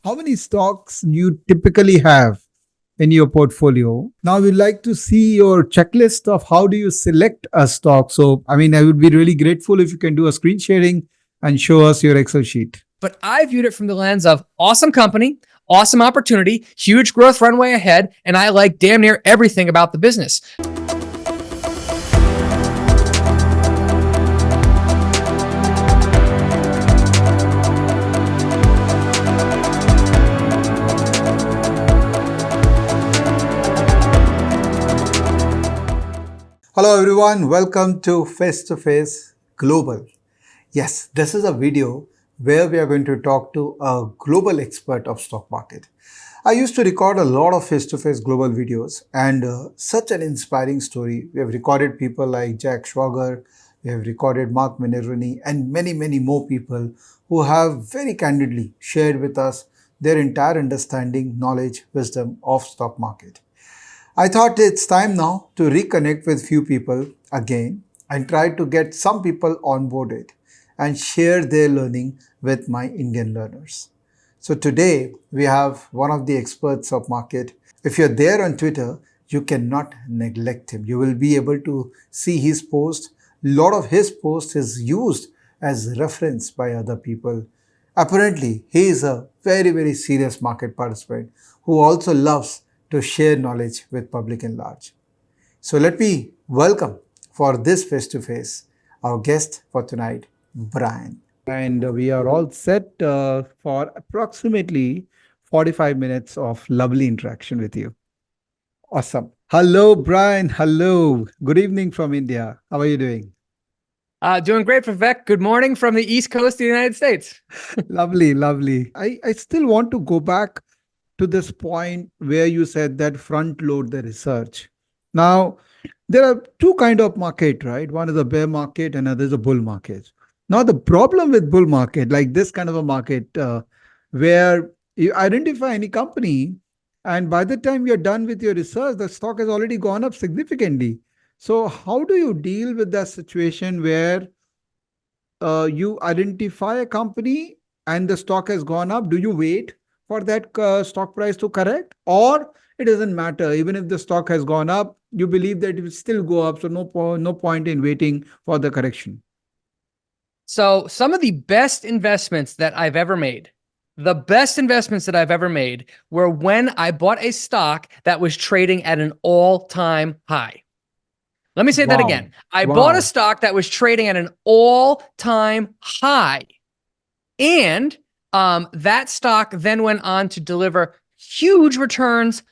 how many stocks you typically have in your portfolio. Now we'd like to see your checklist of how do you select a stock. So, I mean, I would be really grateful if you can do a screen sharing and show us your Excel sheet. But I viewed it from the lens of awesome company, awesome opportunity, huge growth runway ahead, and I like damn near everything about the business. Hello everyone, welcome to Face2Face Global. Yes, this is a video where we are going to talk to a global expert of stock market. I used to record a lot of Face2Face Global videos and such an inspiring story. We have recorded people like Jack Schwager, we have recorded Mark Minervini and many more people who have very candidly shared with us their entire understanding, knowledge, wisdom of stock market. I thought it's time now to reconnect with few people again and try to get some people onboarded and share their learning with my Indian learners. So today we have one of the experts of market. If you're there on Twitter, you cannot neglect him. You will be able to see his post. A lot of his post is used as reference by other people. Apparently, he is a very serious market participant who also loves to share knowledge with public and large. So let me welcome for this face-to-face our guest for tonight, Brian. And we are all set for approximately 45 minutes of lovely interaction with you. Awesome. Hello, Brian. Hello. Good evening from India. How are you doing? Doing great, Vivek. Good morning from the East Coast of the United States. Lovely. I still want to go back to this point where you said that front load the research. Now, there are two kind of market, right? One is a bear market and another is a bull market. Now, the problem with bull market, like this kind of a market, where you identify any company and by the time you're done with your research, the stock has already gone up significantly. So how do you deal with that situation where you identify a company and the stock has gone up? Do you wait for that stock price to correct, or it doesn't matter? Even if the stock has gone up, you believe that it will still go up, so no point in waiting for the correction. So some of the best investments that I've ever made, were when I bought a stock that was trading at an all-time high. Let me say that again. I bought a stock that was trading at an all-time high, and that stock then went on to deliver huge returns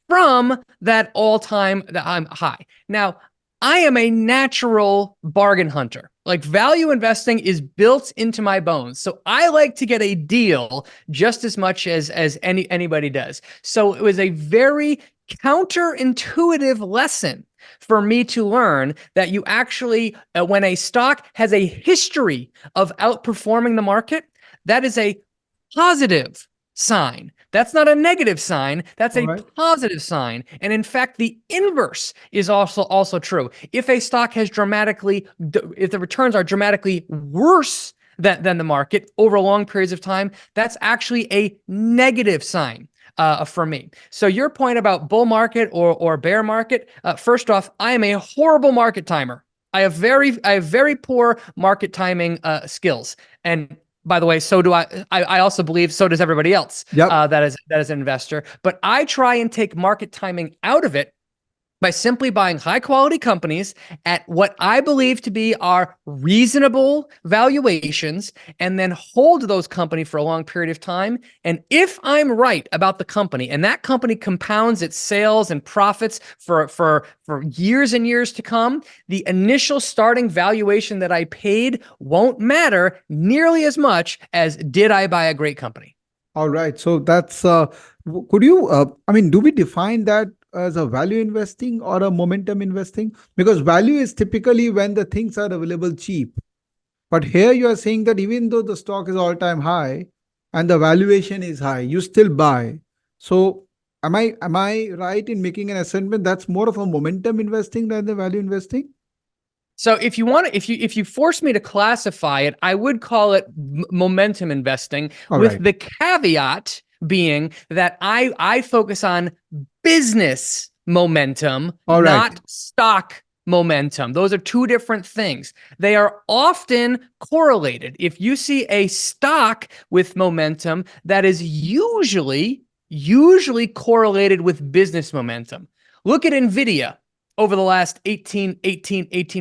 from that all-time high. Now, I am a natural bargain hunter. Like, value investing is built into my bones. So I like to get a deal just as much as anybody does. So it was a very counterintuitive lesson for me to learn that you actually, when a stock has a history of outperforming the market, that is a positive sign. That's not a negative sign. That's a positive sign. And in fact, the inverse is also true. If a stock has if the returns are dramatically worse than the market over long periods of time, that's actually a negative sign for me. So your point about bull market or bear market, first off, I am a horrible market timer. I have very poor market timing skills. And by the way, so do I. I also believe so does everybody else. That is an investor. But I try and take market timing out of it by simply buying high quality companies at what I believe to be our reasonable valuations, and then hold those companies for a long period of time. And if I'm right about the company, and that company compounds its sales and profits for years and years to come, the initial starting valuation that I paid won't matter nearly as much as did I buy a great company. All right. So that's, could you, do we define that as a value investing or a momentum investing? Because value is typically when the things are available cheap. But here you are saying that even though the stock is all-time high and the valuation is high, you still buy. So am I right in making an assessment that's more of a momentum investing than the value investing? So if you force me to classify it, I would call it momentum investing, with the caveat being that I focus on business momentum, All right. not stock momentum. Those are two different things. They are often correlated. If you see a stock with momentum, that is usually correlated with business momentum. Look at NVIDIA over the last 18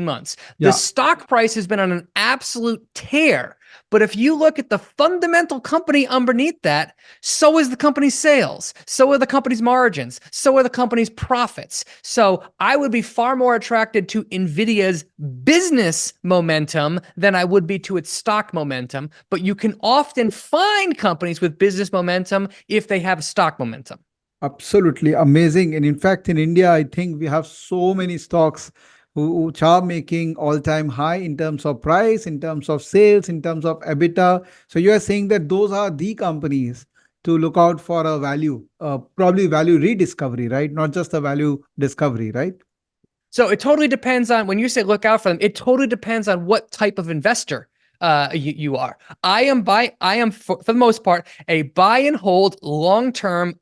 months. Yeah. The stock price has been on an absolute tear. But if you look at the fundamental company underneath that, so is the company's sales, so are the company's margins, so are the company's profits. So I would be far more attracted to NVIDIA's business momentum than I would be to its stock momentum. But you can often find companies with business momentum if they have stock momentum. Absolutely amazing. And in fact, in India, I think we have so many stocks which are making all-time high in terms of price, in terms of sales, in terms of EBITDA. So you are saying that those are the companies to look out for a value, probably value rediscovery, right? Not just a value discovery, right? So it totally depends on, when you say look out for them, it totally depends on what type of investor you are. I am for the most part a buy and hold long-term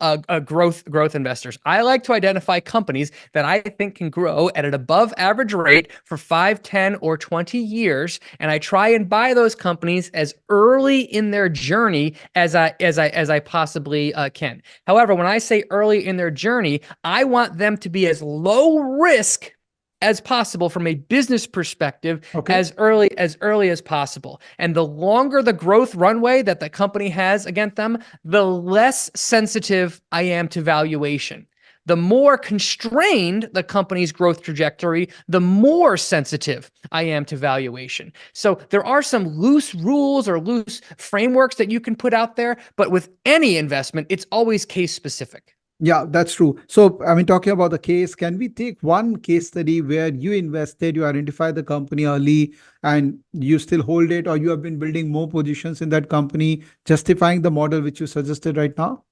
growth investors. I like to identify companies that I think can grow at an above average rate for 5, 10, or 20 years, and I try and buy those companies as early in their journey as I possibly can. However, when I say early in their journey, I want them to be as low risk as possible from a business perspective, Okay. as early as possible. And the longer the growth runway that the company has against them, the less sensitive I am to valuation. The more constrained the company's growth trajectory, the more sensitive I am to valuation. So there are some loose rules or loose frameworks that you can put out there, but with any investment, it's always case specific. Yeah, that's true. So, I mean, talking about the case, can we take one case study where you invested, you identified the company early and you still hold it, or you have been building more positions in that company, justifying the model which you suggested right now?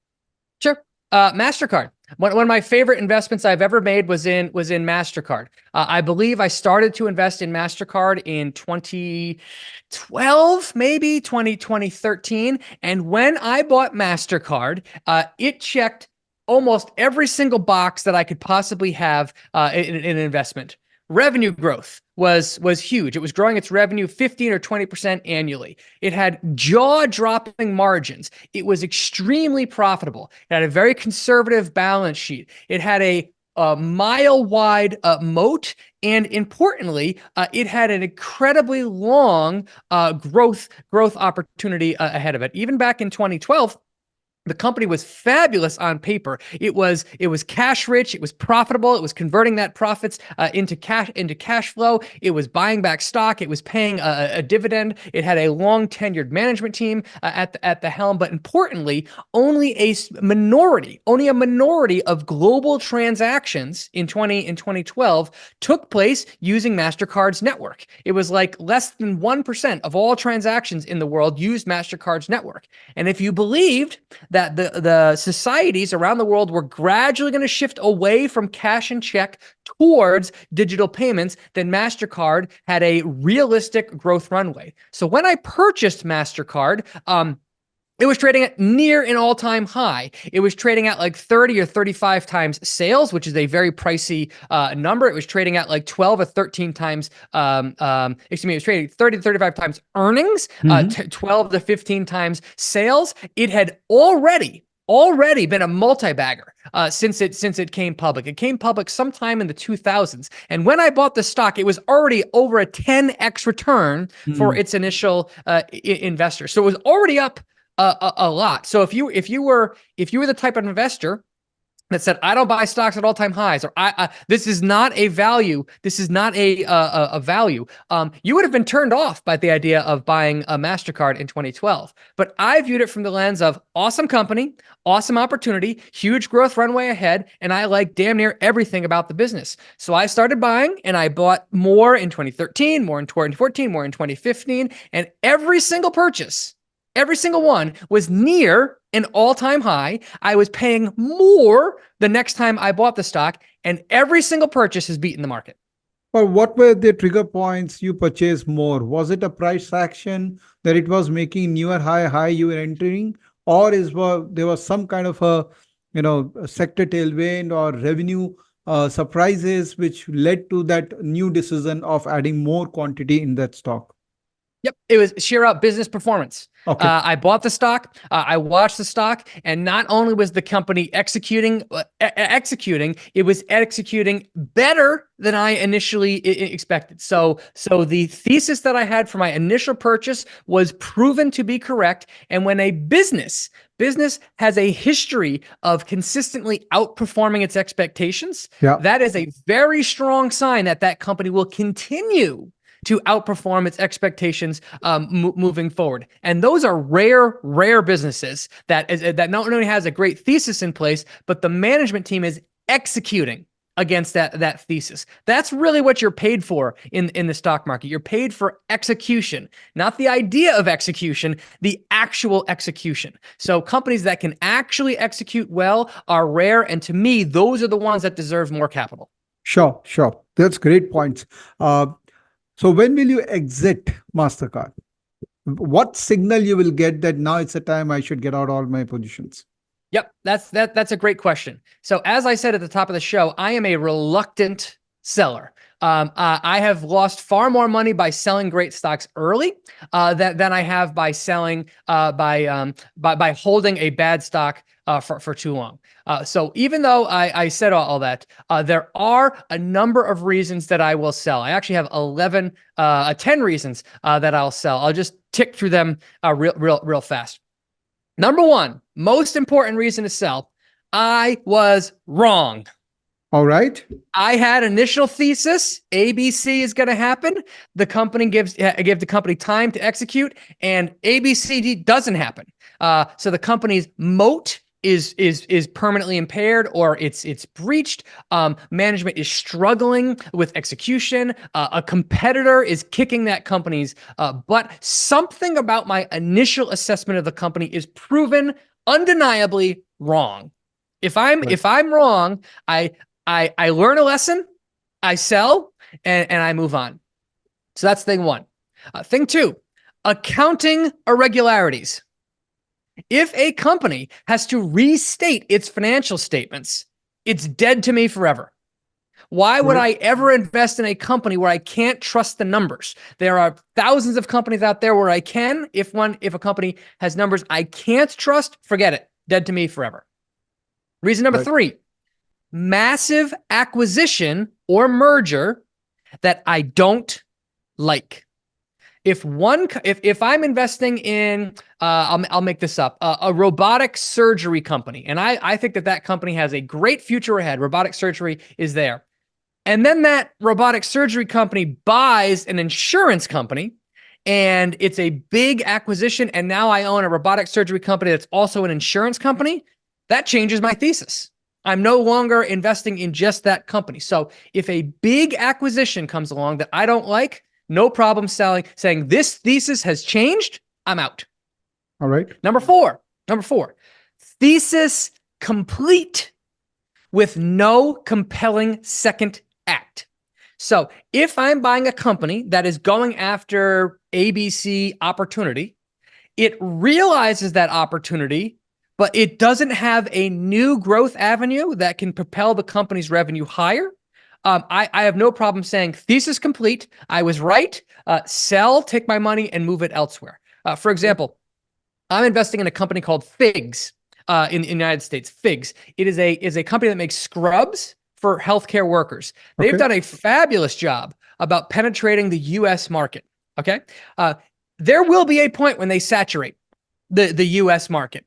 Sure. MasterCard. One of my favorite investments I've ever made was in MasterCard. I believe I started to invest in MasterCard in 2012, maybe 2013. And when I bought MasterCard, it checked almost every single box that I could possibly have in an investment. Revenue growth was huge. It was growing its revenue 15 or 20% annually. It had jaw-dropping margins. It was extremely profitable. It had a very conservative balance sheet. It had a mile-wide moat, and importantly, it had an incredibly long growth opportunity ahead of it. Even back in 2012, the company was fabulous on paper. It was cash rich. It was profitable. It was converting that profits into cash flow. It was buying back stock. It was paying a dividend. It had a long tenured management team at the helm. But importantly, only a minority of global transactions in 2012 took place using MasterCard's network. It was like less than 1% of all transactions in the world used MasterCard's network. And if you believed that the societies around the world were gradually going to shift away from cash and check towards digital payments, then MasterCard had a realistic growth runway. So when I purchased MasterCard, it was trading at near an all-time high. It was trading at like 30 or 35 times sales, which is a very pricey number. It was trading at like 12 or 13 times, it was trading 30 to 35 times earnings, 12 to 15 times sales. It had already been a multi-bagger since it came public. It came public sometime in the 2000s. And when I bought the stock, it was already over a 10x return for its initial investor. So it was already up a lot. So if you were the type of investor that said, I don't buy stocks at all-time highs, or this is not a value, a value, you would have been turned off by the idea of buying a MasterCard in 2012. But I viewed it from the lens of awesome company, awesome opportunity, huge growth runway ahead, and I like damn near everything about the business. So I started buying, and I bought more in 2013, more in 2014, more in 2015, and every single purchase, every single one was near an all-time high. I was paying more the next time I bought the stock, and every single purchase has beaten the market. But what were the trigger points you purchased more? Was it a price action that it was making newer high you were entering? or there was some kind of a sector tailwind or revenue surprises which led to that new decision of adding more quantity in that stock? Yep, it was sheer out business performance. Okay. I bought the stock, I watched the stock, and not only was the company executing, it was executing better than I initially expected. So the thesis that I had for my initial purchase was proven to be correct. And when a business has a history of consistently outperforming its expectations, Yeah. that is a very strong sign that that company will continue to outperform its expectations moving forward. And those are rare businesses that not only has a great thesis in place, but the management team is executing against that thesis. That's really what you're paid for in the stock market. You're paid for execution, not the idea of execution, the actual execution. So companies that can actually execute well are rare. And to me, those are the ones that deserve more capital. Sure. That's great points. So when will you exit Mastercard? What signal you will get that now it's a time I should get out all my positions? Yep, that's a great question. So as I said at the top of the show, I am a reluctant seller. I have lost far more money by selling great stocks early than I have by selling by holding a bad stock for too long. So even though I said all that, there are a number of reasons that I will sell. I actually have 10 reasons that I'll sell. I'll just tick through them real fast. Number one, most important reason to sell, I was wrong. All right. I had initial thesis, ABC is going to happen. The company give the company time to execute, and ABCD doesn't happen. So the company's moat is permanently impaired, or it's breached. Management is struggling with execution. A competitor is kicking that company's butt. Something about my initial assessment of the company is proven undeniably wrong. If I'm wrong, I learn a lesson, I sell, and I move on. So that's thing one. Thing two, accounting irregularities. If a company has to restate its financial statements, it's dead to me forever. Why would I ever invest in a company where I can't trust the numbers? There are thousands of companies out there where I can. If a company has numbers I can't trust, forget it. Dead to me forever. Reason number three, massive acquisition or merger that I don't like. If I'm investing in, I'll make this up, a robotic surgery company, and I think that company has a great future ahead. Robotic surgery is there. And then that robotic surgery company buys an insurance company, and it's a big acquisition, and now I own a robotic surgery company that's also an insurance company. That changes my thesis. I'm no longer investing in just that company. So if a big acquisition comes along that I don't like, no problem saying this thesis has changed, I'm out. All right. Number four, thesis complete with no compelling second act. So if I'm buying a company that is going after ABC opportunity, it realizes that opportunity, but it doesn't have a new growth avenue that can propel the company's revenue higher. I have no problem saying thesis complete. I was right. Sell, take my money, and move it elsewhere. For example, I'm investing in a company called Figs in the United States. Figs. It is a company that makes scrubs for healthcare workers. They've done a fabulous job about penetrating the U.S. market. Okay, there will be a point when they saturate the U.S. market.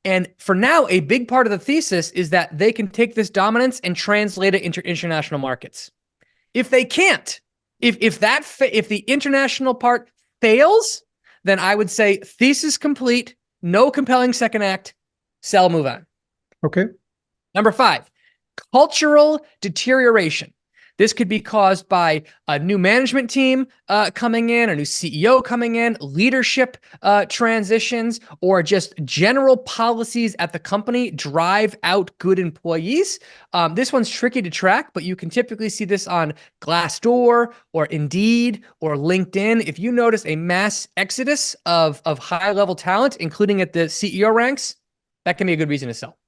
And for now, a big part of the thesis is that they can take this dominance and translate it into international markets. If they can't, if the international part fails, then I would say thesis complete, no compelling second act, sell, move on. Okay. Number five, cultural deterioration. This could be caused by a new management team coming in, a new CEO coming in, leadership transitions, or just general policies at the company drive out good employees. This one's tricky to track, but you can typically see this on Glassdoor or Indeed or LinkedIn. If you notice a mass exodus of high-level talent, including at the CEO ranks, that can be a good reason to sell.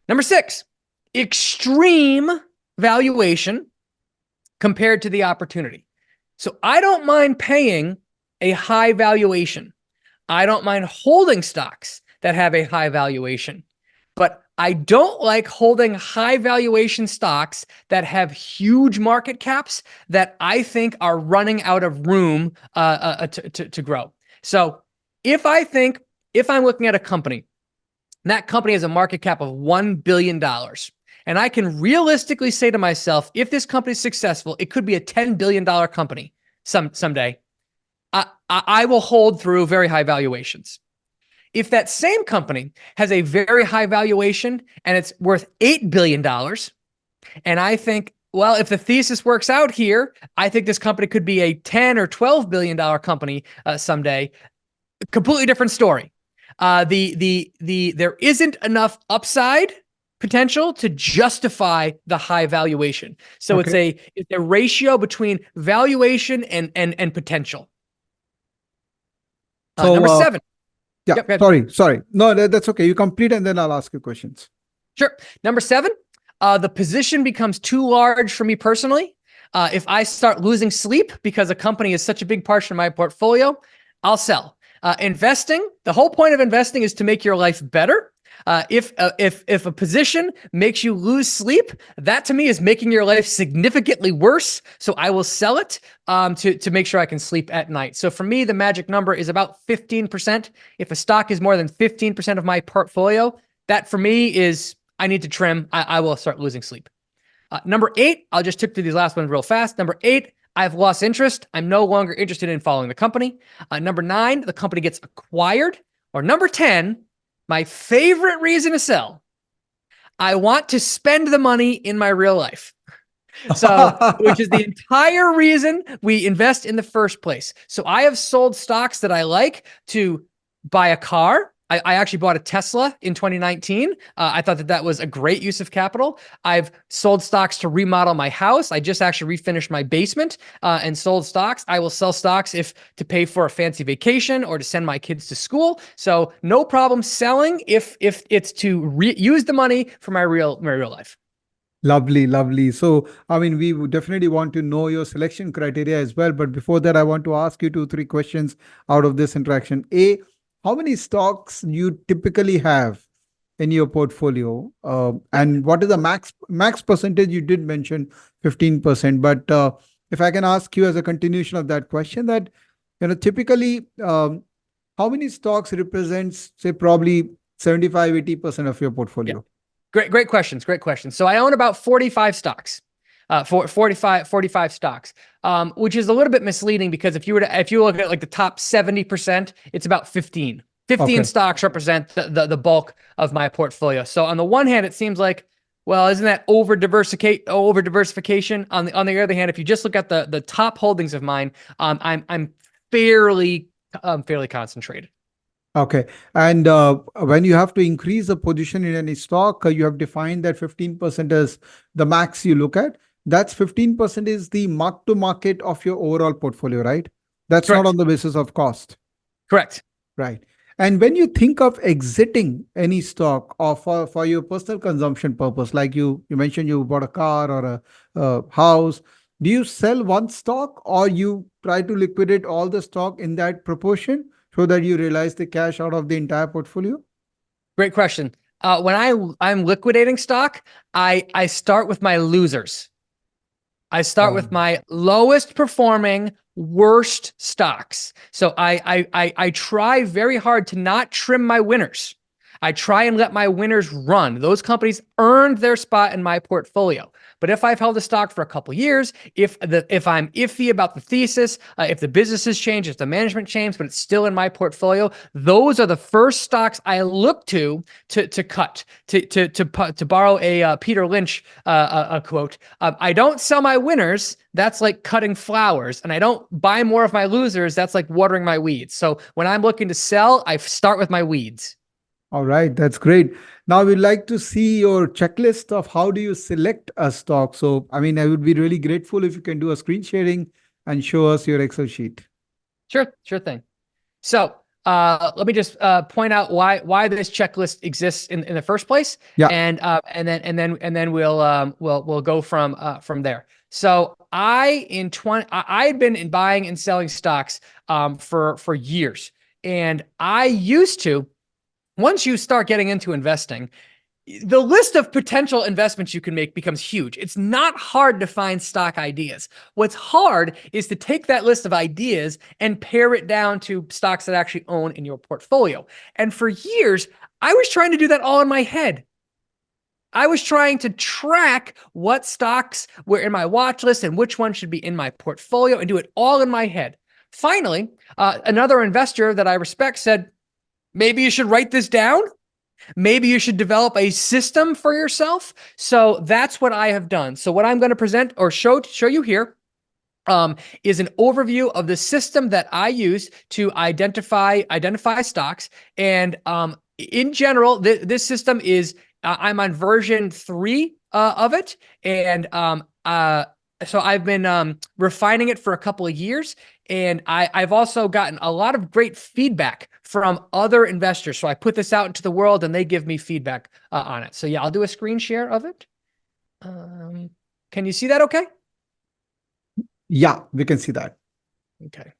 Number 6, extreme valuation compared to the opportunity. So I don't mind paying a high valuation. I don't mind holding stocks that have a high valuation, but I don't like holding high valuation stocks that have huge market caps that I think are running out of room to grow. So if I'm looking at a company, and that company has a market cap of $1 billion, and I can realistically say to myself, if this company is successful, it could be a $10 billion company someday. I will hold through very high valuations. If that same company has a very high valuation and it's worth $8 billion, and I think, well, if the thesis works out here, I think this company could be a $10 or $12 billion company someday. Completely different story. There isn't enough upside potential to justify the high valuation. So it's a ratio between valuation and potential. So number 7. Yeah, Yep, sorry. No, that's okay. You complete and then I'll ask you questions. Sure. Number 7, the position becomes too large for me personally. If I start losing sleep because a company is such a big portion of my portfolio, I'll sell. Investing, the whole point of investing is to make your life better. If a position makes you lose sleep, that to me is making your life significantly worse. So I will sell it to make sure I can sleep at night. So for me, the magic number is about 15%. If a stock is more than 15% of my portfolio, that for me is I need to trim. I will start losing sleep. Number 8, I'll just tick through these last ones real fast. Number 8, I've lost interest. I'm no longer interested in following the company. Number 9, the company gets acquired. Or number 10, my favorite reason to sell, I want to spend the money in my real life. So, which is the entire reason we invest in the first place. So I have sold stocks that I like to buy a car. I actually bought a Tesla in 2019. I thought that was a great use of capital. I've sold stocks to remodel my house. I just actually refinished my basement and sold stocks. I will sell stocks to pay for a fancy vacation or to send my kids to school. So no problem selling if it's to use the money for my real life. Lovely. So, I mean, we would definitely want to know your selection criteria as well. But before that, I want to ask you 2-3 questions out of this interaction. A, how many stocks you typically have in your portfolio? And what is the max percentage? You did mention 15%, but if I can ask you as a continuation of that question, that typically, how many stocks represents, say, probably 75-80% of your portfolio? Yeah. Great questions. So I own about 45 stocks. 45 stocks, which is a little bit misleading because if you look at like the top 70%, it's about 15 stocks represent the bulk of my portfolio. So on the one hand, it seems like, well, isn't that over diversification? On the other hand, if you just look at the top holdings of mine, I'm fairly concentrated. Okay. And when you have to increase a position in any stock, you have defined that 15% as the max you look at. That's 15% is the mark to market of your overall portfolio, right? That's Correct. Not on the basis of cost. Correct. Right. And when you think of exiting any stock or for your personal consumption purpose, like you mentioned you bought a car or a house, do you sell one stock or you try to liquidate all the stock in that proportion so that you realize the cash out of the entire portfolio? Great question. When I'm liquidating stock, I start with my losers. I start with my lowest performing, worst stocks. So I try very hard to not trim my winners. I try and let my winners run. Those companies earned their spot in my portfolio. But if I've held a stock for a couple years, if I'm iffy about the thesis, if the business has changed, if the management changed, but it's still in my portfolio, those are the first stocks I look to cut. To borrow a Peter Lynch a quote, I don't sell my winners. That's like cutting flowers, and I don't buy more of my losers. That's like watering my weeds. So when I'm looking to sell, I start with my weeds. All right, that's great. Now we'd like to see your checklist of how do you select a stock. So, I mean, I would be really grateful if you can do a screen sharing and show us your Excel sheet. Sure thing. So let me just point out why this checklist exists in the first place. Yeah. And then we'll go from there. So I had been buying and selling stocks for years, and I used to. Once you start getting into investing, the list of potential investments you can make becomes huge. It's not hard to find stock ideas. What's hard is to take that list of ideas and pare it down to stocks that actually own in your portfolio. And for years, I was trying to do that all in my head. I was trying to track what stocks were in my watch list and which one should be in my portfolio and do it all in my head. Finally, another investor that I respect said, maybe you should write this down. Maybe you should develop a system for yourself. So that's what I have done. So what I'm going to present or show you here is an overview of the system that I use to identify stocks. And in general, this system is I'm on version 3 of it, and so I've been refining it for a couple of years, and I've also gotten a lot of great feedback from other investors. So I put this out into the world, and they give me feedback on it. So yeah, I'll do a screen share of it. Can you see that okay? Yeah, we can see that. Okay.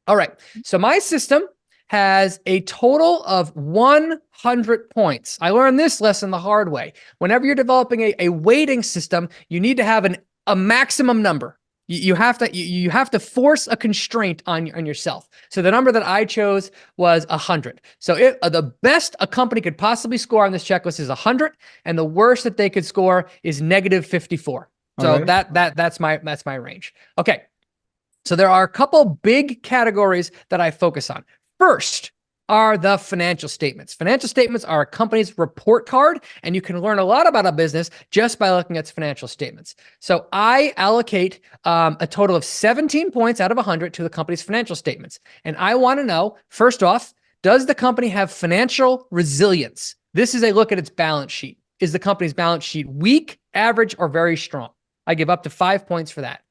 All right. So my system has a total of 100 points. I learned this lesson the hard way. Whenever you're developing a weighting system, you need to have a maximum number. You have to force a constraint on yourself. So the number that I chose was 100. So the best a company could possibly score on this checklist is 100, and the worst that they could score is -54. So right. that's my range. Okay. So there are a couple big categories that I focus on. First are the financial statements. Financial statements are a company's report card, and you can learn a lot about a business just by looking at its financial statements. So I allocate a total of 17 points out of 100 to the company's financial statements. And I want to know, first off, does the company have financial resilience? This is a look at its balance sheet. Is the company's balance sheet weak, average, or very strong? I give up to 5 points for that.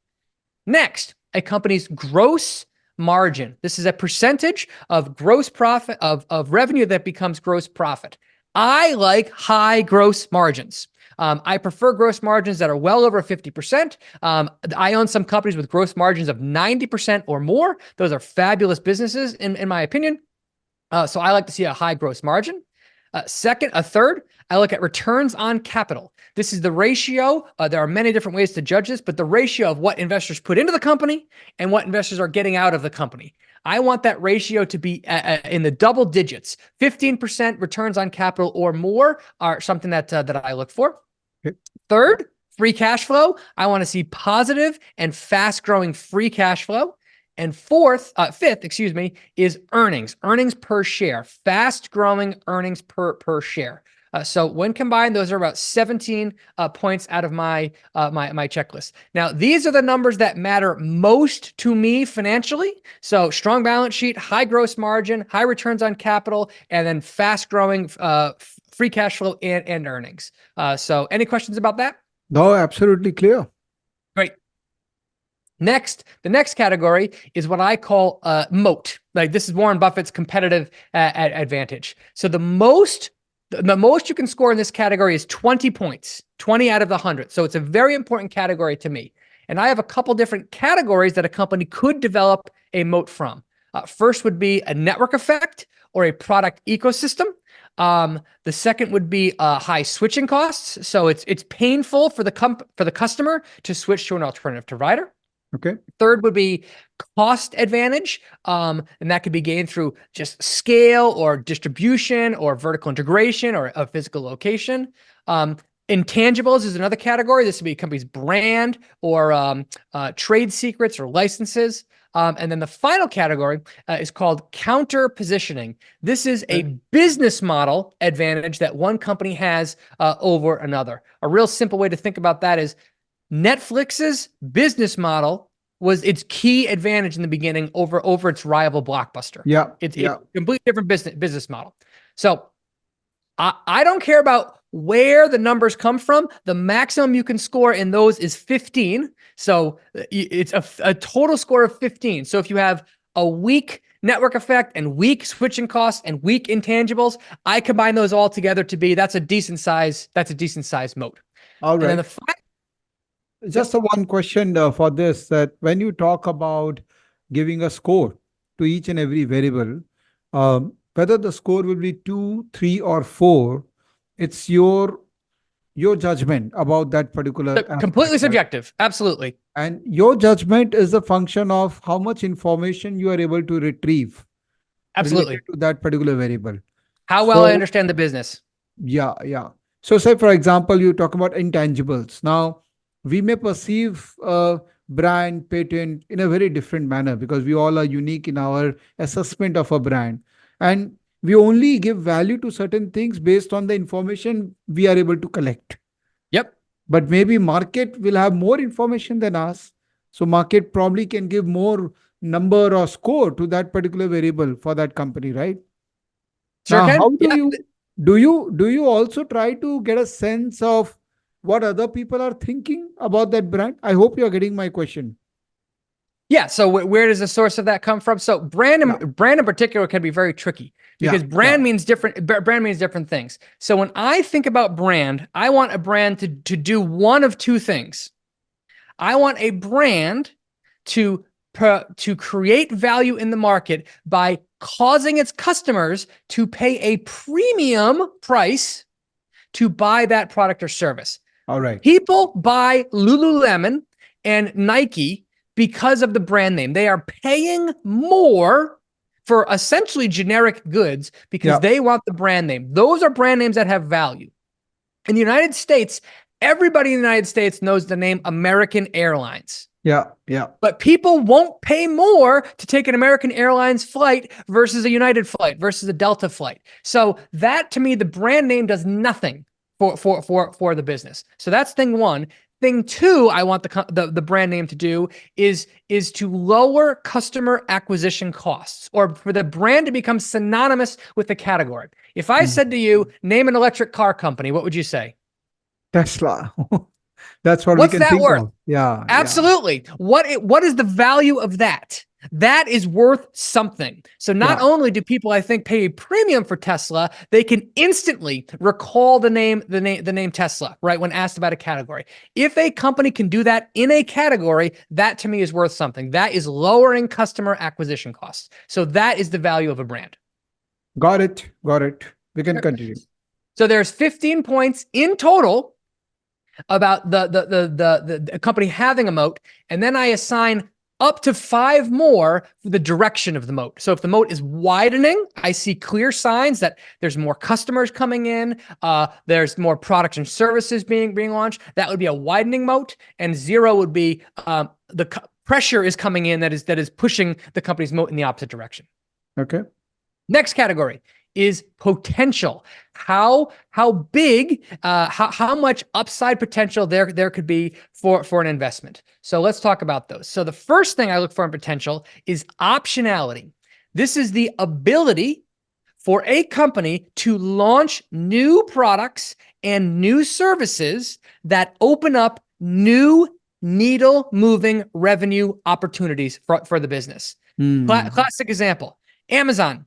Next, a company's gross margin. This is a percentage of gross profit of revenue that becomes gross profit. I like high gross margins. I prefer gross margins that are well over 50%. I own some companies with gross margins of 90% or more. Those are fabulous businesses in my opinion. So I like to see a high gross margin. Third, I look at returns on capital. This is the ratio. There are many different ways to judge this, but the ratio of what investors put into the company and what investors are getting out of the company. I want that ratio to be in the double digits. 15% returns on capital or more are something that I look for. Okay. Third, free cash flow. I want to see positive and fast-growing free cash flow. And fifth, is earnings per share, fast-growing earnings per share. So when combined, those are about 17 points out of my checklist. Now, these are the numbers that matter most to me financially. So strong balance sheet, high gross margin, high returns on capital, and then fast-growing free cash flow and earnings. So any questions about that? No, absolutely clear. Great. Next, the next category is what I call moat. Like this is Warren Buffett's competitive advantage. So the most you can score in this category is 20 points, 20 out of the 100. So it's a very important category to me. And I have a couple different categories that a company could develop a moat from. First would be a network effect or a product ecosystem. The second would be high switching costs. So it's painful for the customer to switch to an alternative provider. Okay. Third would be cost advantage. And that could be gained through just scale or distribution or vertical integration or a physical location. Intangibles is another category. This would be a company's brand or trade secrets or licenses. And then the final category is called counter positioning. This is a business model advantage that one company has over another. A real simple way to think about that is Netflix's business model was its key advantage in the beginning over its rival Blockbuster. It's a completely different business model. So I don't care about where the numbers come from. The maximum you can score in those is 15. So it's a total score of 15. So if you have a weak network effect and weak switching costs and weak intangibles, I combine those all together to be that's a decent size moat. All right. And then Just a one question for this, that when you talk about giving a score to each and every variable, whether the score will be 2, 3, or 4, it's your judgment about that particular aspect, completely right? subjective. Absolutely. And your judgment is a function of how much information you are able to retrieve Absolutely. related to that particular variable. How well I understand the business. Yeah. So say, for example, you talk about intangibles. Now, we may perceive brand patent in a very different manner because we all are unique in our assessment of a brand. And we only give value to certain things based on the information we are able to collect. Yep. But maybe market will have more information than us. So market probably can give more number or score to that particular variable for that company, right? Sure Now, can. how do you also try to get a sense of what other people are thinking about that brand? I hope you are getting my question. Yeah. So where does the source of that come from? So brand in particular can be very tricky because brand means different things. So when I think about brand, I want a brand to do one of two things. I want a brand to create value in the market by causing its customers to pay a premium price to buy that product or service. All right. People buy Lululemon and Nike because of the brand name. They are paying more for essentially generic goods because they want the brand name. Those are brand names that have value. In the United States, everybody in the United States knows the name American Airlines. Yeah. But people won't pay more to take an American Airlines flight versus a United flight versus a Delta flight. So that, to me, the brand name does nothing for the business. So that's thing one. Thing two, I want the brand name to do is to lower customer acquisition costs, or for the brand to become synonymous with the category. If I said to you, name an electric car company, what would you say? Tesla. That's what What's we can that think worth? of. Yeah. Absolutely. What is the value of that? That is worth something. So not only do people, I think, pay a premium for Tesla, they can instantly recall the name Tesla, right? When asked about a category. If a company can do that in a category, that to me is worth something. That is lowering customer acquisition costs. So that is the value of a brand. Got it. We can continue. So there's 15 points in total about the company having a moat, and then I assign up to 5 more for the direction of the moat. So if the moat is widening, I see clear signs that there's more customers coming in, there's more products and services being launched. That would be a widening moat, and 0 would be the pressure is coming in that is pushing the company's moat in the opposite direction. Okay. Next category is potential. How big, how much upside potential there could be for an investment. So let's talk about those. So the first thing I look for in potential is optionality. This is the ability for a company to launch new products and new services that open up new needle moving revenue opportunities for the business. Classic example, Amazon.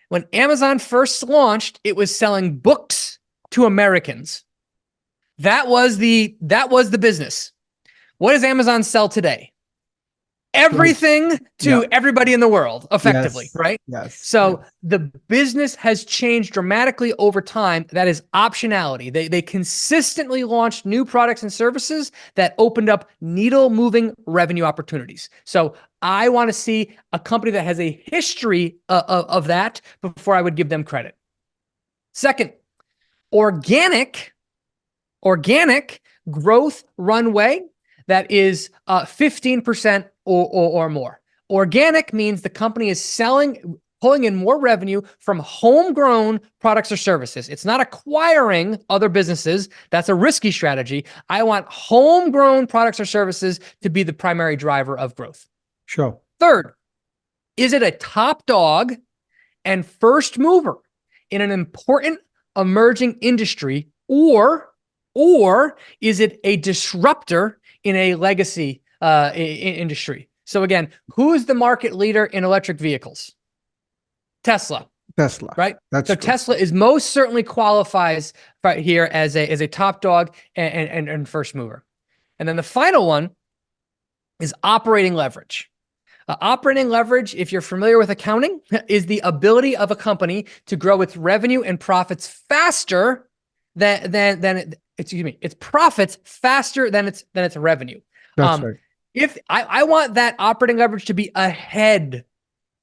When Amazon first launched, it was selling books to Americans. That was the business. What does Amazon sell today? everything to Yeah. everybody in the world effectively, Yes. right? Yes. So the business has changed dramatically over time. That is optionality. They consistently launched new products and services that opened up needle moving revenue opportunities. So I want to see a company that has a history of that before I would give them credit. Second, organic growth runway that is 15% or more. Organic means the company is pulling in more revenue from homegrown products or services. It's not acquiring other businesses. That's a risky strategy. I want homegrown products or services to be the primary driver of growth. Sure. Third, is it a top dog and first mover in an important emerging industry, or is it a disruptor in a legacy industry? So again, who's the market leader in electric vehicles? Tesla. Right? That's so true. Tesla is most certainly qualifies right here as a top dog and first mover. And then the final one is operating leverage. Operating leverage, if you're familiar with accounting, is the ability of a company to grow its revenue and profits faster than its profits faster than its revenue. That's right. If I want that operating leverage to be ahead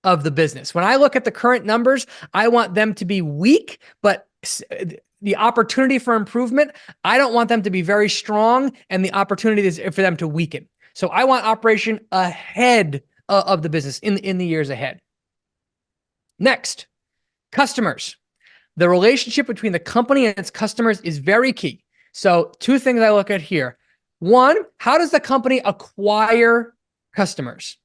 of the business. When I look at the current numbers, I want them to be weak, but the opportunity for improvement, I don't want them to be very strong, and the opportunity is for them to weaken. So I want operation ahead of the business in the years ahead. Next, customers. The relationship between the company and its customers is very key. So two things I look at here. One, how does the company acquire customers?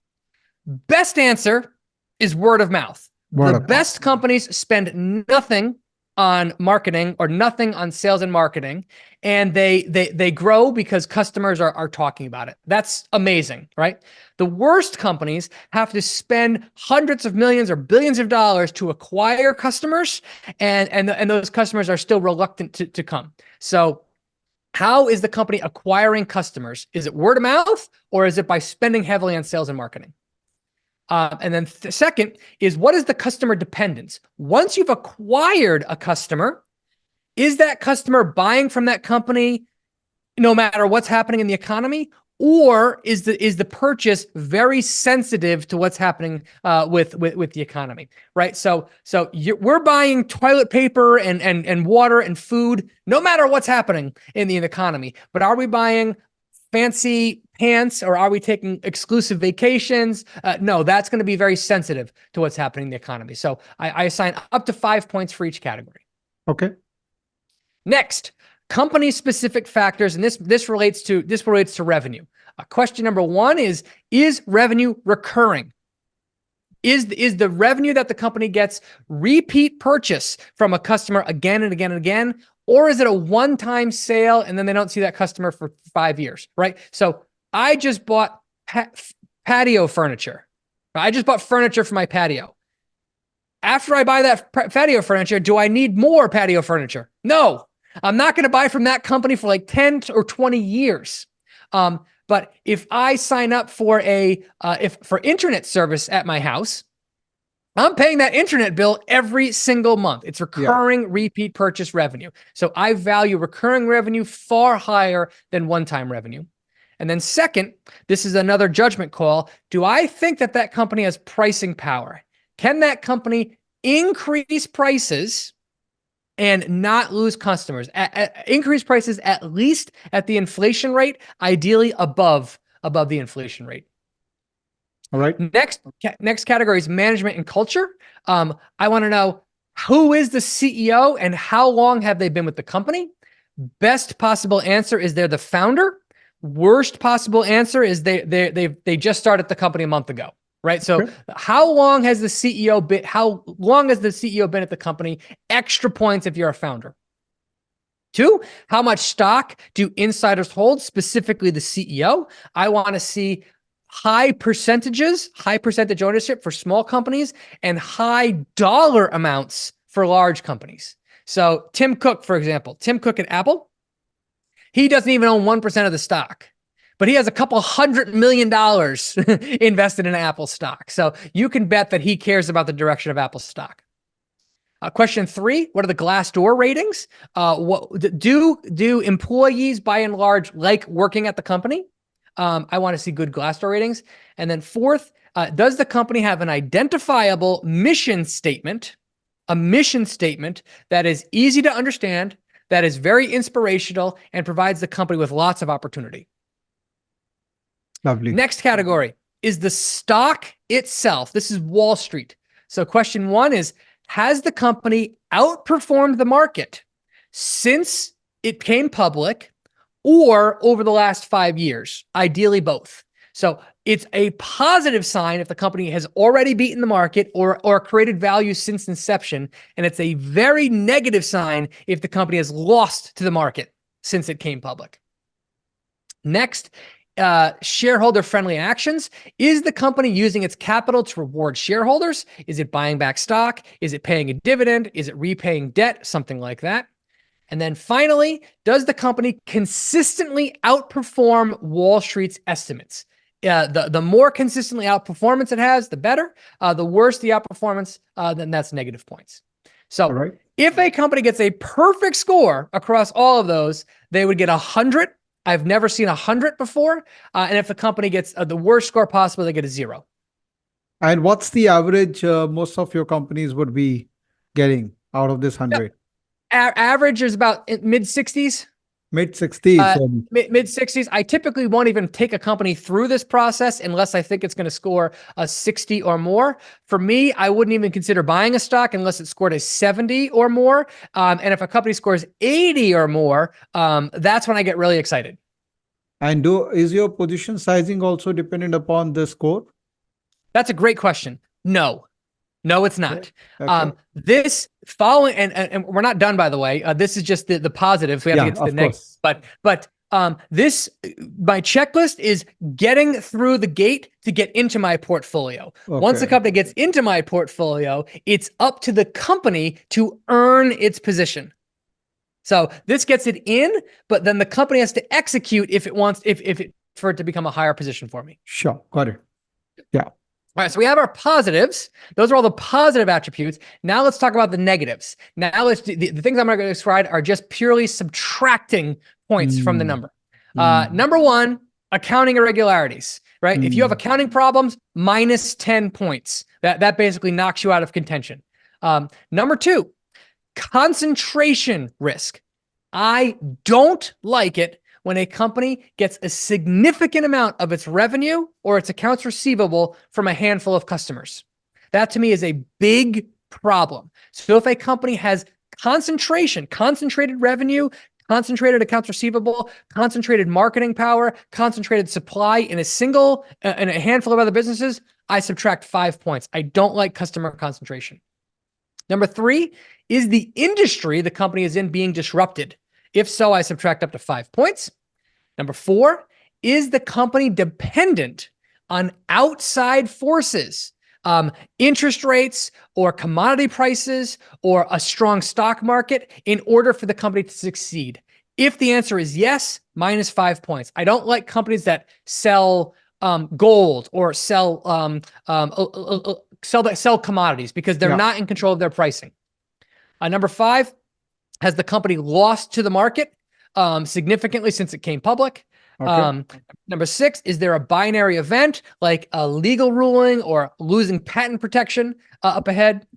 Best answer is word of mouth. The best companies spend nothing on marketing or nothing on sales and marketing, and they grow because customers are talking about it. That's amazing, right? The worst companies have to spend hundreds of millions or billions of dollars to acquire customers, and those customers are still reluctant to come. So how is the company acquiring customers? Is it word of mouth, or is it by spending heavily on sales and marketing? And then second is, what is the customer dependence? Once you've acquired a customer, is that customer buying from that company no matter what's happening in the economy? Or is the purchase very sensitive to what's happening with the economy, right? So we're buying toilet paper and water and food no matter what's happening in the economy. But are we buying fancy pants, or are we taking exclusive vacations? No, that's going to be very sensitive to what's happening in the economy. So I assign up to 5 points for each category. Okay. Next, company-specific factors, and this relates to revenue. Question number 1 is revenue recurring? Is the revenue that the company gets repeat purchase from a customer again and again and again? Or is it a one-time sale and then they don't see that customer for 5 years, right? So I just bought patio furniture. I just bought furniture for my patio. After I buy that patio furniture, do I need more patio furniture? No, I'm not going to buy from that company for like 10 or 20 years. But if I sign up for for internet service at my house, I'm paying that internet bill every single month. It's recurring repeat purchase revenue. So I value recurring revenue far higher than one-time revenue. And then second, this is another judgment call. Do I think that company has pricing power? Can that company increase prices and not lose customers? Increase prices at least at the inflation rate, ideally above the inflation rate. All right. Next category is management and culture. I want to know, who is the CEO and how long have they been with the company? Best possible answer is they're the founder. Worst possible answer is they just started the company a month ago, right? So how long has the CEO been? How long has the CEO been at the company? Extra points if you're a founder. 2, how much stock do insiders hold, specifically the CEO? I want to see high percentage ownership for small companies and high dollar amounts for large companies. So Tim Cook, for example, Tim Cook at Apple, he doesn't even own 1% of the stock, but he has a couple $100 million invested in Apple stock. So you can bet that he cares about the direction of Apple stock. Question 3, what are the Glassdoor ratings? Do employees by and large like working at the company? I want to see good Glassdoor ratings. And then 4th, does the company have an identifiable mission statement, a mission statement that is easy to understand, that is very inspirational, and provides the company with lots of opportunity? Lovely. Next category is the stock itself. This is Wall Street. So question 1 is, has the company outperformed the market since it came public or over the last 5 years? Ideally both. So it's a positive sign if the company has already beaten the market or created value since inception. And it's a very negative sign if the company has lost to the market since it came public. Next, shareholder-friendly actions. Is the company using its capital to reward shareholders? Is it buying back stock? Is it paying a dividend? Is it repaying debt? Something like that. And then finally, does the company consistently outperform Wall Street's estimates? The more consistently outperformance it has, the better. The worse the outperformance, then that's negative points. So if a company gets a perfect score across all of those, they would get 100. I've never seen 100 before. And if the company gets the worst score possible, they get a 0. And what's the average most of your companies would be getting out of this 100? Average is about mid-60s. Mid-60s. Mid-60s. I typically won't even take a company through this process unless I think it's going to score a 60 or more. For me, I wouldn't even consider buying a stock unless it scored a 70 or more. And if a company scores 80 or more, that's when I get really excited. And is your position sizing also dependent upon the score? That's a great question. No, it's not. Okay. This following, and we're not done, by the way. This is just the positives. We have to get to the negatives. But this, my checklist is getting through the gate to get into my portfolio. Okay. Once the company gets into my portfolio, it's up to the company to earn its position. So this gets it in, but then the company has to execute if it wants, for it to become a higher position for me. Sure, got it. Yeah. All right, so we have our positives. Those are all the positive attributes. Now let's talk about the negatives. Now let's the things I'm going to describe are just purely subtracting points from the number. Number 1, accounting irregularities, right? If you have accounting problems, minus 10 points. That basically knocks you out of contention. Number 2, concentration risk. I don't like it when a company gets a significant amount of its revenue or its accounts receivable from a handful of customers. That to me is a big problem. So if a company has concentrated revenue, concentrated accounts receivable, concentrated marketing power, concentrated supply in in a handful of other businesses, I subtract 5 points. I don't like customer concentration. Number 3, is the industry the company is in being disrupted? If so, I subtract up to 5 points. Number 4, is the company dependent on outside forces, interest rates or commodity prices or a strong stock market in order for the company to succeed? If the answer is yes, minus 5 points. I don't like companies that sell gold or sell commodities because they're not in control of their pricing. Number 5, has the company lost to the market significantly since it came public? Okay. Number 6, is there a binary event like a legal ruling or losing patent protection up ahead?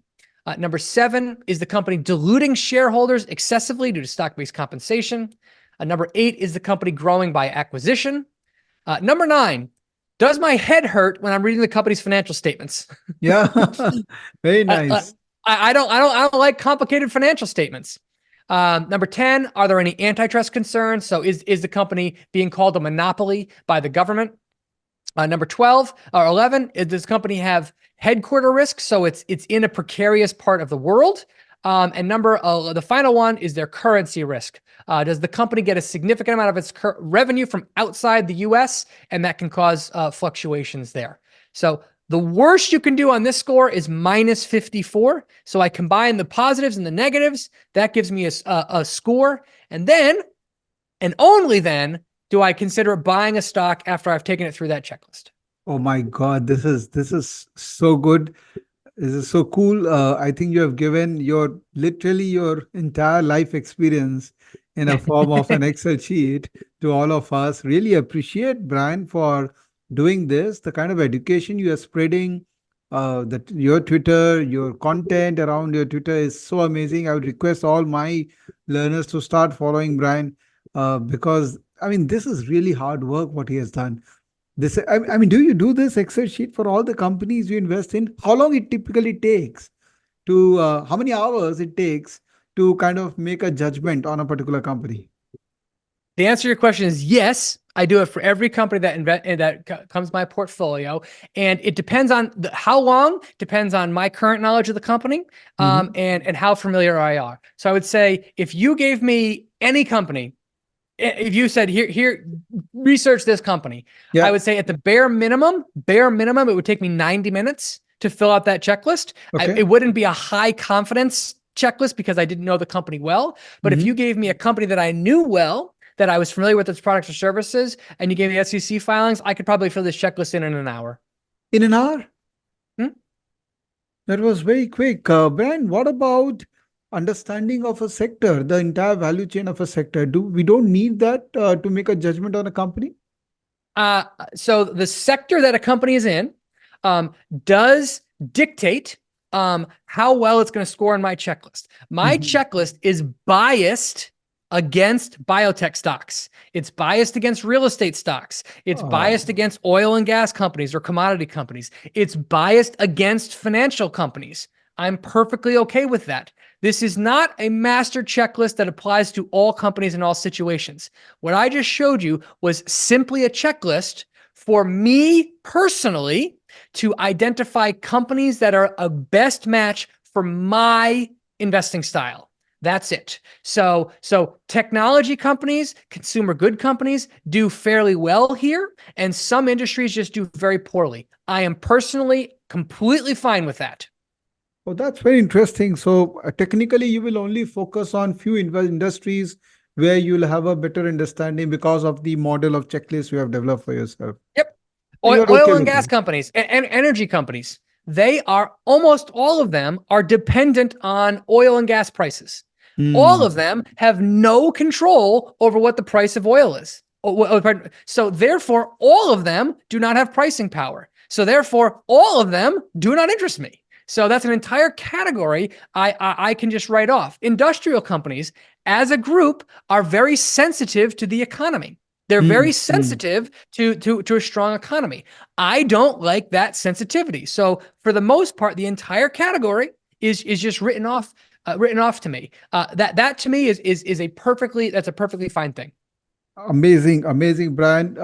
Number 7, is the company diluting shareholders excessively due to stock-based compensation? Number 8, is the company growing by acquisition? Number 9, does my head hurt when I'm reading the company's financial statements? Yeah, very nice. I don't like complicated financial statements. Number 10, are there any antitrust concerns? So is the company being called a monopoly by the government? Number 12 or 11, does this company have headquarter risk? So it's in a precarious part of the world. And the final one is their currency risk. Does the company get a significant amount of its revenue from outside the US? And that can cause fluctuations there. So the worst you can do on this score is minus 54. So I combine the positives and the negatives. That gives me a score. And then, and only then, do do I consider buying a stock after I've taken it through that checklist? Oh my God, this is so good. This is so cool. I think you have given literally your entire life experience in a form of an Excel sheet to all of us. Really appreciate Brian for doing this. The kind of education you are spreading, that your Twitter, your content around your Twitter is so amazing. I would request all my learners to start following Brian, because I mean this is really hard work what he has done. I mean, do you do this Excel sheet for all the companies you invest in? How long it typically takes to, how many hours it takes to kind of make a judgment on a particular company? The answer to your question is yes. I do it for every company that comes my portfolio, and it depends on how long. Depends on my current knowledge of the company, and how familiar I are. So I would say if you gave me any company, if you said here research this company, I would say at the bare minimum, it would take me 90 minutes to fill out that checklist. It wouldn't be a high confidence checklist because I didn't know the company well. But if you gave me a company that I knew well, that I was familiar with its products or services, and you gave me SEC filings, I could probably fill this checklist in an hour. In an hour? That was very quick. Brian, what about understanding of a sector, the entire value chain of a sector? We don't need that to make a judgment on a company? So the sector that a company is in does dictate how well it's going to score on my checklist. My checklist is biased against biotech stocks. It's biased against real estate stocks. It's biased against oil and gas companies or commodity companies. It's biased against financial companies. I'm perfectly okay with that. This is not a master checklist that applies to all companies in all situations. What I just showed you was simply a checklist for me personally to identify companies that are a best match for my investing style. That's it. So technology companies, consumer good companies do fairly well here, and some industries just do very poorly. I am personally completely fine with that. Oh, that's very interesting. So technically, you will only focus on few industries where you'll have a better understanding because of the model of checklist you have developed for yourself. Yep. You're Oil okay and with gas that. companies and energy companies, they are almost all of them are dependent on oil and gas prices. All of them have no control over what the price of oil is. So therefore, all of them do not have pricing power. So therefore, all of them do not interest me. So that's an entire category I can just write off. Industrial companies, as a group, are very sensitive to the economy. They're very sensitive to a strong economy. I don't like that sensitivity. So for the most part, the entire category is just written off to me. That to me is a perfectly fine thing. Amazing, amazing, Brian.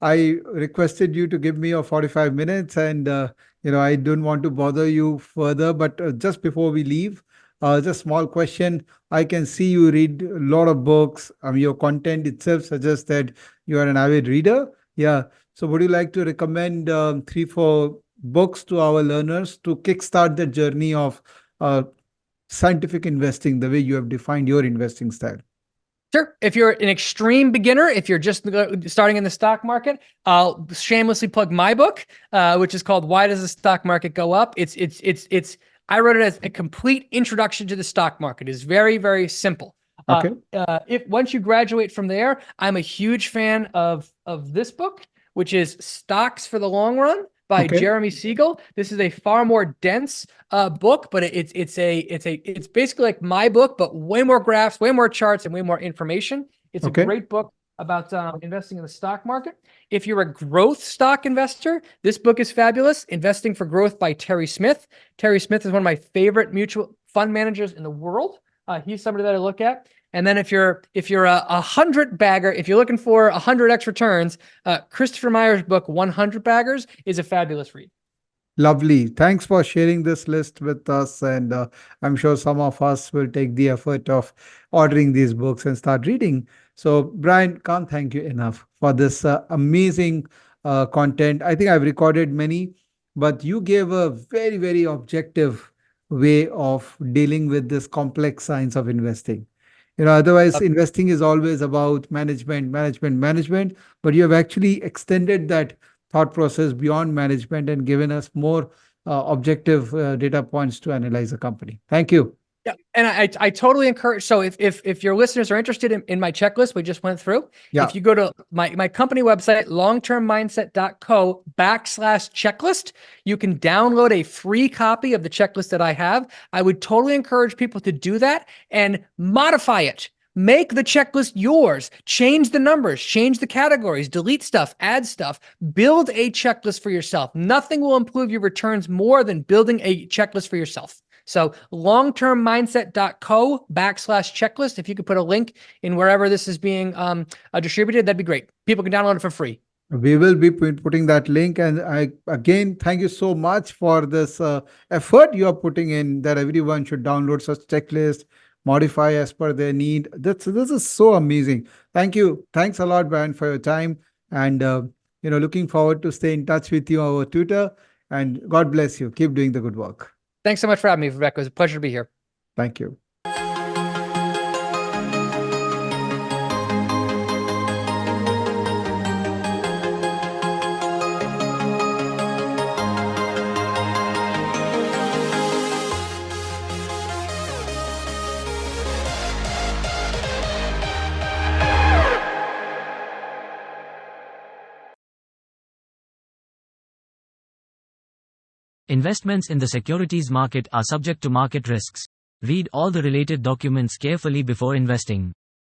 I requested you to give me a 45 minutes, and I don't want to bother you further, but just before we leave, just small question. I can see you read a lot of books. Your content itself suggests that you are an avid reader. Yeah. So would you like to recommend 3, 4 books to our learners to kickstart the journey of scientific investing, the way you have defined your investing style? Sure. If you're an extreme beginner, if you're just starting in the stock market, I'll shamelessly plug my book, which is called "Why Does the Stock Market Go Up?" I wrote it as a complete introduction to the stock market. It's very, very simple. Okay. If once you graduate from there, I'm a huge fan of this book, which is "Stocks for the Long Run" by Jeremy Siegel. This is a far more dense book, but it's basically like my book, but way more graphs, way more charts, and way more information. It's a great book about investing in the stock market. If you're a growth stock investor, this book is fabulous. Investing for Growth by Terry Smith. Terry Smith is one of my favorite mutual fund managers in the world. He's somebody that I look at. And then if you're a 100 bagger, if you're looking for 100x returns, Christopher Meyer's book 100 Baggers is a fabulous read. Lovely. Thanks for sharing this list with us. And I'm sure some of us will take the effort of ordering these books and start reading. So, Brian, can't thank you enough for this amazing content. I think I've recorded many, but you gave a very, very objective way of dealing with this complex science of investing. Otherwise, investing is always about management, management, management. But you have actually extended that thought process beyond management and given us more objective data points to analyze a company. Thank you. Yeah, and I totally encourage. So if your listeners are interested in my checklist we just went through, Yeah. if you go to my company website, longtermmindset.co/checklist, you can download a free copy of the checklist that I have. I would totally encourage people to do that and modify it. Make the checklist yours. Change the numbers, change the categories, delete stuff, add stuff. Build a checklist for yourself. Nothing will improve your returns more than building a checklist for yourself. So longtermmindset.co/checklist. If you could put a link in wherever this is being distributed, that'd be great. People can download it for free. We will be putting that link. And I, again, thank you so much for this effort you are putting in, that everyone should download such checklist, modify as per their need. This is so amazing. Thank you. Thanks a lot, Brian, for your time. And, looking forward to stay in touch with you over Twitter. And God bless you. Keep doing the good work. Thanks so much for having me, Vivek. It was a pleasure to be here. Thank you. Investments in the securities market are subject to market risks. Read all the related documents carefully before investing.